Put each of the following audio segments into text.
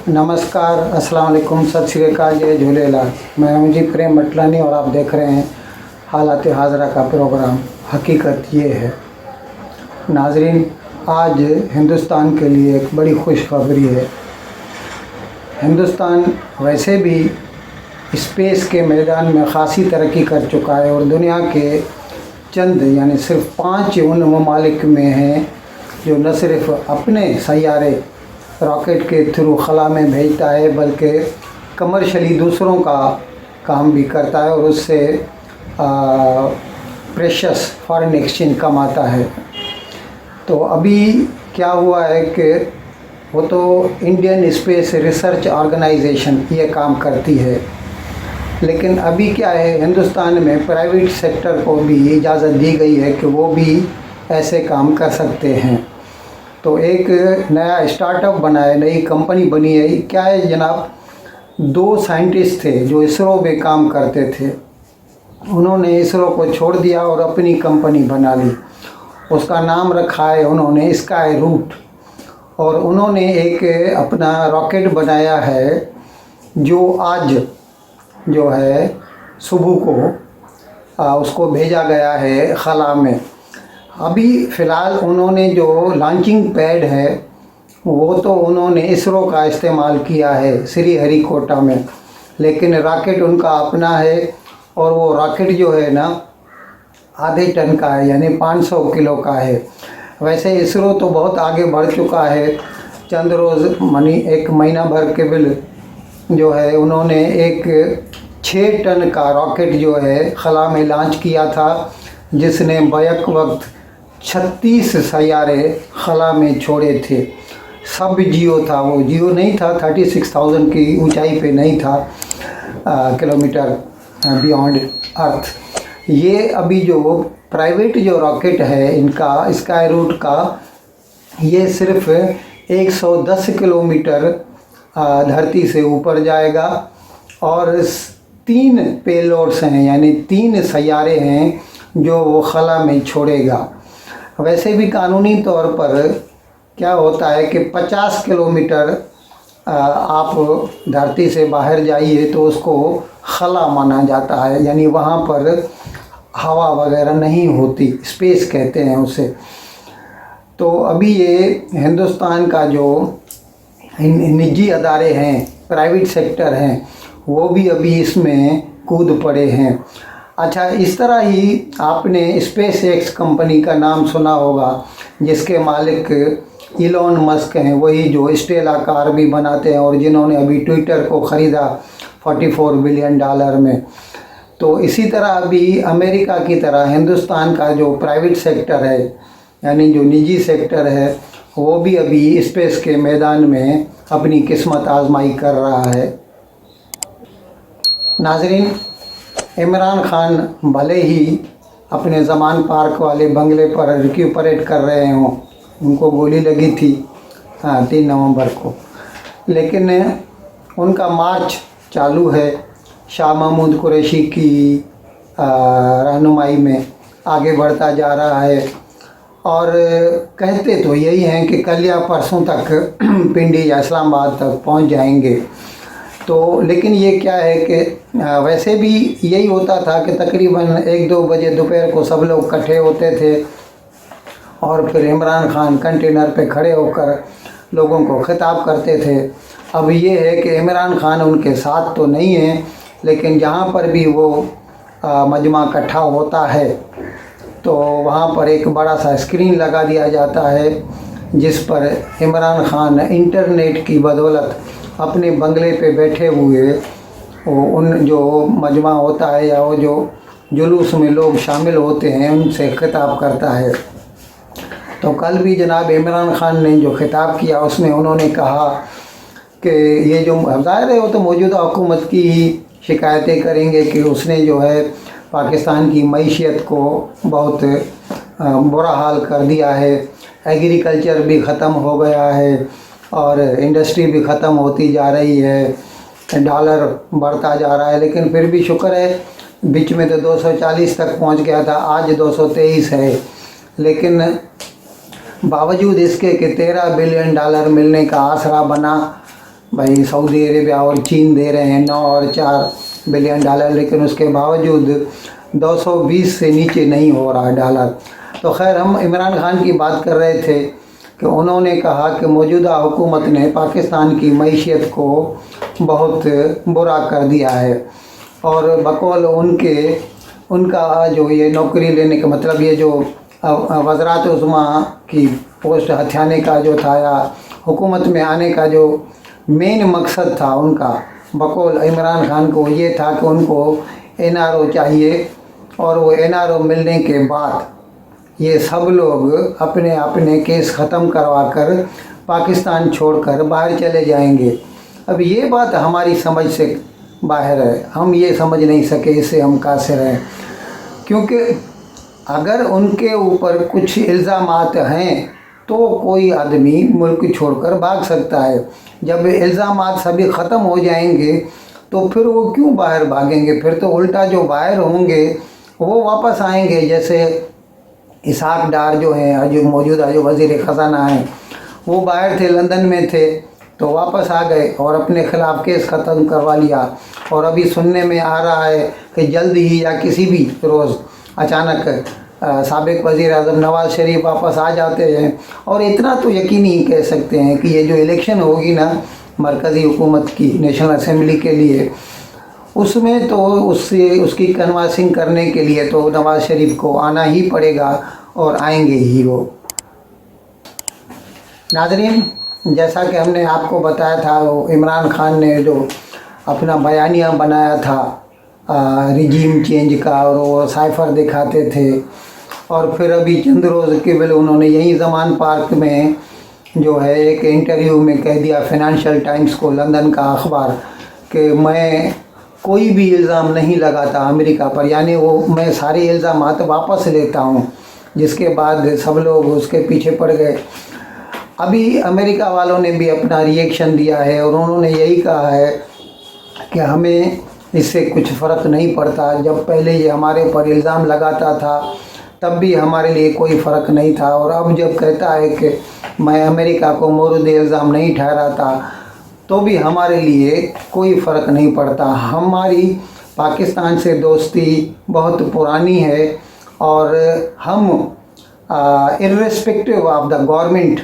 नमस्कार, अस्सलाम वालेकुम, सत श्री अकाल, जय झूलेलाल। मैं हूं जी प्रेम मटलानी और आप देख रहे हैं हालात हाजरा का प्रोग्राम। हकीकत ये है नाजरीन, आज हिंदुस्तान के लिए एक बड़ी खुशखबरी है। हिंदुस्तान वैसे भी स्पेस के मैदान में ख़ासी तरक्की कर चुका है और दुनिया के चंद यानी सिर्फ 5 उन ममालिक में हैं जो न सिर्फ अपने सैयारे रॉकेट के थ्रू खला में भेजता है बल्कि कमर्शली दूसरों का काम भी करता है और उससे प्रेशस फॉरेन एक्सचेंज कमाता है। तो अभी क्या हुआ है कि वो तो इंडियन स्पेस रिसर्च ऑर्गेनाइजेशन ये काम करती है, लेकिन अभी क्या है, हिंदुस्तान में प्राइवेट सेक्टर को भी इजाज़त दी गई है कि वो भी ऐसे काम कर सकते हैं। तो एक नया स्टार्टअप बना है, नई कंपनी बनी है। क्या है जनाब, 2 साइंटिस्ट थे जो इसरो में काम करते थे। उन्होंने इसरो को छोड़ दिया और अपनी कंपनी बना ली। उसका नाम रखा है उन्होंने स्काई रूट। और उन्होंने एक अपना रॉकेट बनाया है जो आज जो है सुबह को उसको भेजा गया है खला में। अभी फ़िलहाल उन्होंने जो लॉन्चिंग पैड है वो तो उन्होंने इसरो का इस्तेमाल किया है श्रीहरिकोटा में, लेकिन रॉकेट उनका अपना है और वो रॉकेट जो है ना आधे टन का है, यानी 500 किलो का है। वैसे इसरो तो बहुत आगे बढ़ चुका है। चंद रोज़ एक महीना भर के बिल जो है उन्होंने एक 6 टन का रॉकेट जो है खला में लॉन्च किया था, जिसने बैक वक्त 36 सैयारे खला में छोड़े थे। सब जियो था, वो जियो नहीं था, 36,000 की ऊंचाई पे नहीं था, किलोमीटर बियॉन्ड अर्थ। ये अभी जो प्राइवेट जो रॉकेट है इनका स्काई रूट का, ये सिर्फ 110 किलोमीटर धरती से ऊपर जाएगा और 3 पेलोड्स हैं, यानी 3 सैयारे हैं जो वो खला में छोड़ेगा। वैसे भी कानूनी तौर पर क्या होता है कि 50 किलोमीटर आप धरती से बाहर जाइए तो उसको खला माना जाता है, यानी वहाँ पर हवा वगैरह नहीं होती, स्पेस कहते हैं उसे। तो अभी ये हिंदुस्तान का जो निजी अदारे हैं, प्राइवेट सेक्टर हैं, वो भी अभी इसमें कूद पड़े हैं। अच्छा, इस तरह ही आपने स्पेस एक्स कंपनी का नाम सुना होगा, जिसके मालिक इलॉन मस्क हैं, वही जो स्टेला कार भी बनाते हैं और जिन्होंने अभी ट्विटर को ख़रीदा $44 बिलियन में। तो इसी तरह अभी अमेरिका की तरह हिंदुस्तान का जो प्राइवेट सेक्टर है, यानी जो निजी सेक्टर है, वो भी अभी स्पेस के मैदान में अपनी किस्मत आजमाई कर रहा है। नाजरीन, इमरान खान भले ही अपने ज़मान पार्क वाले बंगले पर रिक्यूपरेट कर रहे हों, उनको गोली लगी थी 3 नवंबर को, लेकिन उनका मार्च चालू है शाह महमूद कुरैशी की रहनुमाई में, आगे बढ़ता जा रहा है। और कहते तो यही हैं कि कल या परसों तक पिंडी या इस्लामाबाद तक पहुंच जाएंगे। तो लेकिन ये क्या है कि वैसे भी यही होता था कि तकरीबन 1-2 बजे दोपहर को सब लोग इकट्ठे होते थे और फिर इमरान खान कंटेनर पे खड़े होकर लोगों को खिताब करते थे। अब ये है कि इमरान खान उनके साथ तो नहीं है, लेकिन जहाँ पर भी वो मजमा इकट्ठा होता है तो वहाँ पर एक बड़ा सा स्क्रीन लगा दिया जाता है, जिस पर इमरान खान इंटरनेट की बदौलत अपने बंगले पे बैठे हुए उन जो मजमा होता है या वो जो जुलूस में लोग शामिल होते हैं उनसे खिताब करता है। तो कल भी जनाब इमरान खान ने जो खिताब किया उसमें उन्होंने कहा कि ये जो ज़ाहिर है वो तो मौजूदा हुकूमत की ही शिकायतें करेंगे कि उसने जो है पाकिस्तान की मईशत को बहुत बुरा हाल कर दिया है, एग्रीकल्चर भी ख़त्म हो गया है और इंडस्ट्री भी ख़त्म होती जा रही है, डॉलर बढ़ता जा रहा है। लेकिन फिर भी शुक्र है, बीच में तो 240 तक पहुंच गया था, आज 223 है। लेकिन बावजूद इसके कि $13 बिलियन मिलने का आसरा बना, भाई सऊदी अरेबिया और चीन दे रहे हैं 9 और 4 बिलियन डॉलर, लेकिन उसके बावजूद 220 से नीचे नहीं हो रहा डॉलर। तो खैर, हम इमरान खान की बात कर रहे थे कि उन्होंने कहा कि मौजूदा हुकूमत ने पाकिस्तान की मईशत को बहुत बुरा कर दिया है, और बकौल उनका जो ये नौकरी लेने का मतलब, ये जो वज़रात उज़्मा की पोस्ट हथियाने का जो था या हुकूमत में आने का जो मेन मकसद था उनका, बकौल इमरान खान को ये था कि उनको NRO चाहिए, और वो NRO मिलने के बाद ये सब लोग अपने अपने केस ख़त्म करवा कर पाकिस्तान छोड़कर बाहर चले जाएंगे। अब ये बात हमारी समझ से बाहर है, हम ये समझ नहीं सके, इससे हम कासिर हैं। क्योंकि अगर उनके ऊपर कुछ इल्ज़ामात हैं तो कोई आदमी मुल्क छोड़कर भाग सकता है। जब इल्ज़ामात सभी ख़त्म हो जाएंगे तो फिर वो क्यों बाहर भागेंगे? फिर तो उल्टा जो बाहर होंगे वो वापस आएंगे। जैसे इसहाक डार जो हैं, जो मौजूदा जो वज़ीर ख़ज़ाना हैं, वो बाहर थे, लंदन में थे, तो वापस आ गए और अपने ख़िलाफ़ केस ख़त्म करवा लिया। और अभी सुनने में आ रहा है कि जल्द ही या किसी भी रोज़ अचानक साबिक़ वज़ीर आज़म नवाज़ शरीफ वापस आ जाते हैं। और इतना तो यकीनी ही कह सकते हैं कि ये जो इलेक्शन होगी ना मरकज़ी हुकूमत की, नेशनल असम्बली के लिए, उसमें तो उसकी कन्वासिंग करने के लिए तो नवाज़ शरीफ को आना ही पड़ेगा, और आएंगे ही वो। नाज़रीन, जैसा कि हमने आपको बताया था, वो इमरान खान ने जो अपना बयानिया बनाया था रिजीम चेंज का, और वो साइफ़र दिखाते थे, और फिर अभी चंद रोज़ केवल उन्होंने यहीं ज़मान पार्क में जो है एक इंटरव्यू में कह दिया फ़ाइनेंशियल टाइम्स को, लंदन का अखबार, कि मैं कोई भी इल्ज़ाम नहीं लगाता अमेरिका पर, यानी वो मैं सारे इल्ज़ामात वापस लेता हूँ। जिसके बाद सब लोग उसके पीछे पड़ गए। अभी अमेरिका वालों ने भी अपना रिएक्शन दिया है, और उन्होंने यही कहा है कि हमें इससे कुछ फ़र्क नहीं पड़ता। जब पहले ये हमारे पर इल्ज़ाम लगाता था तब भी हमारे लिए कोई फ़र्क नहीं था, और अब जब कहता है कि मैं अमेरिका को मोर्द इल्ज़ाम नहीं ठहराता, तो भी हमारे लिए कोई फ़र्क नहीं पड़ता। हमारी पाकिस्तान से दोस्ती बहुत पुरानी है, और हम irrespective of the government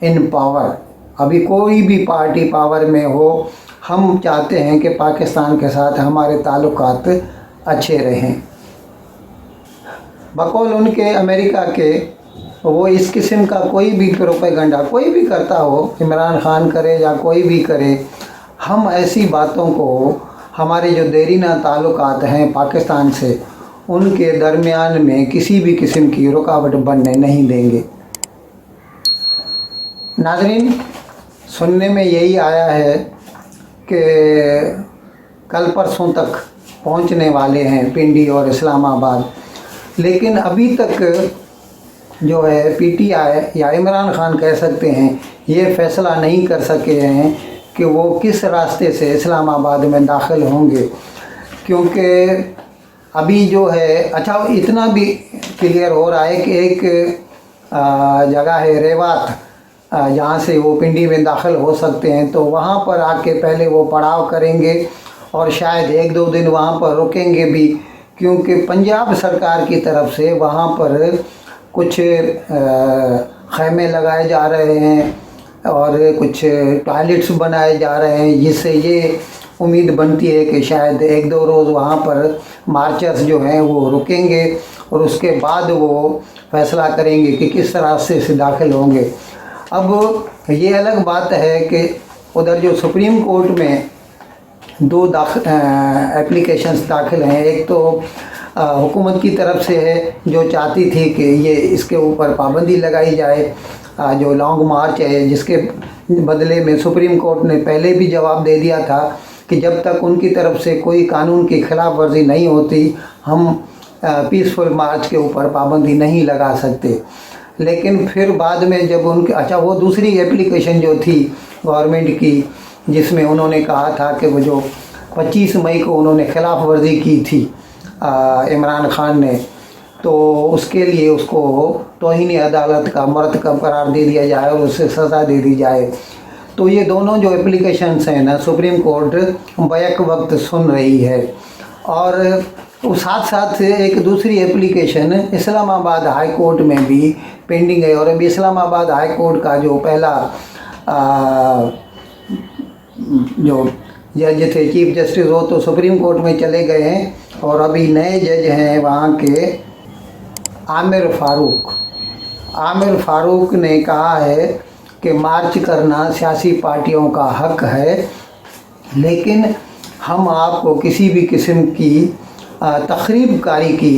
in power, अभी कोई भी पार्टी पावर में हो, हम चाहते हैं कि पाकिस्तान के साथ हमारे ताल्लुकात अच्छे रहें। बकौल उनके अमेरिका के, वो इस किस्म का कोई भी प्रोपेगेंडा कोई भी करता हो, इमरान खान करे या कोई भी करे, हम ऐसी बातों को, हमारे जो देरीना ताल्लुकात हैं पाकिस्तान से, उनके दरमियान में किसी भी किस्म की रुकावट बनने नहीं देंगे। नाज़रीन, सुनने में यही आया है कि कल परसों तक पहुंचने वाले हैं पिंडी और इस्लामाबाद, लेकिन अभी तक जो है PTI या इमरान खान कह सकते हैं, ये फ़ैसला नहीं कर सके हैं कि वो किस रास्ते से इस्लामाबाद में दाखिल होंगे। क्योंकि अभी जो है, अच्छा इतना भी क्लियर हो रहा है कि एक जगह है रेवात, जहाँ से वो पिंडी में दाखिल हो सकते हैं, तो वहाँ पर आके पहले वो पड़ाव करेंगे और शायद 1-2 दिन वहाँ पर रुकेंगे भी, क्योंकि पंजाब सरकार की तरफ से वहाँ पर कुछ खैमे लगाए जा रहे हैं और कुछ टॉयलेट्स बनाए जा रहे हैं, जिससे ये उम्मीद बनती है कि शायद 1-2 रोज़ वहाँ पर मार्चर्स जो हैं वो रुकेंगे, और उसके बाद वो फैसला करेंगे कि किस रास्ते से दाखिल होंगे। अब ये अलग बात है कि उधर जो सुप्रीम कोर्ट में 2 एप्लीकेशंस दाखिल हैं। एक तो हुकूमत की तरफ से है, जो चाहती थी कि ये इसके ऊपर पाबंदी लगाई जाए, जो लॉन्ग मार्च है, जिसके बदले में सुप्रीम कोर्ट ने पहले भी जवाब दे दिया था कि जब तक उनकी तरफ से कोई कानून की खिलाफ वर्जी नहीं होती, हम पीसफुल मार्च के ऊपर पाबंदी नहीं लगा सकते। लेकिन फिर बाद में जब उनके, अच्छा वो दूसरी एप्लीकेशन जो थी गवर्नमेंट की, जिसमें उन्होंने कहा था कि वो जो 25 मई को उन्होंने खिलाफ वर्जी की थी इमरान खान ने, तो उसके लिए उसको तौहीन अदालत का मरतकब करार दे दिया जाए और उससे सज़ा दे दी जाए। तो ये दोनों जो एप्लीकेशंस हैं ना सुप्रीम कोर्ट बैक वक्त सुन रही है। और साथ साथ एक दूसरी एप्लीकेशन इस्लामाबाद हाई कोर्ट में भी पेंडिंग है। और अभी इस्लामाबाद हाई कोर्ट का जो पहला जो जज थे चीफ जस्टिस, वो तो सुप्रीम कोर्ट में चले गए हैं और अभी नए जज हैं वहाँ के आमिर फ़ारूक ने कहा है कि मार्च करना सियासी पार्टियों का हक है, लेकिन हम आपको किसी भी किस्म की तखरीबकारी की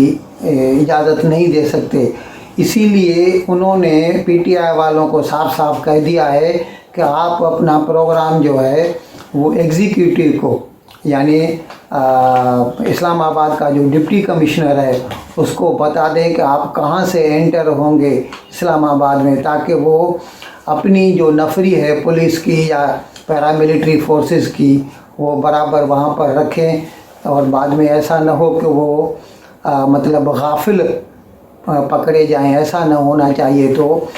इजाज़त नहीं दे सकते। इसीलिए उन्होंने पीटीआई वालों को साफ साफ कह दिया है कि आप अपना प्रोग्राम जो है वो एग्जीक्यूटिव को, यानी इस्लामाबाद का जो डिप्टी कमिश्नर है उसको बता दें कि आप कहाँ से एंटर होंगे इस्लामाबाद में, ताकि वो अपनी जो नफरी है पुलिस की या पैरामिलिट्री फोर्सेस की वो बराबर वहाँ पर रखें और बाद में ऐसा न हो कि वो मतलब गाफिल पकड़े जाएं, ऐसा न होना चाहिए। तो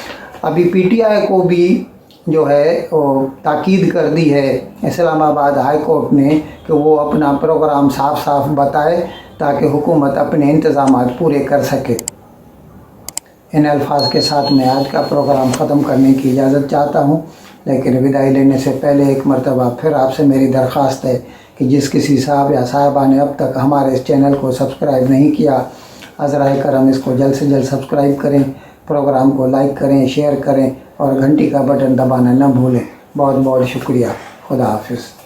अभी पीटीआई को भी जो है वो ताकीद कर दी है इस्लामाबाद हाई कोर्ट ने कि वो अपना प्रोग्राम साफ साफ बताए ताकि हुकूमत अपने इंतज़ाम पूरे कर सके। इन अल्फाज के साथ मैं आज का प्रोग्राम ख़त्म करने की इजाज़त चाहता हूँ, लेकिन विदाई लेने से पहले एक मरतबा फिर आपसे मेरी दरख्वास्त है कि जिस किसी साहब या साहिबा ने अब तक हमारे इस चैनल को सब्सक्राइब नहीं किया, अज़राए करम इसको जल्द से जल्द सब्सक्राइब करें, प्रोग्राम को लाइक करें, शेयर करें और घंटी का बटन दबाना न भूलें। बहुत बहुत शुक्रिया। खुदा हाफिज़।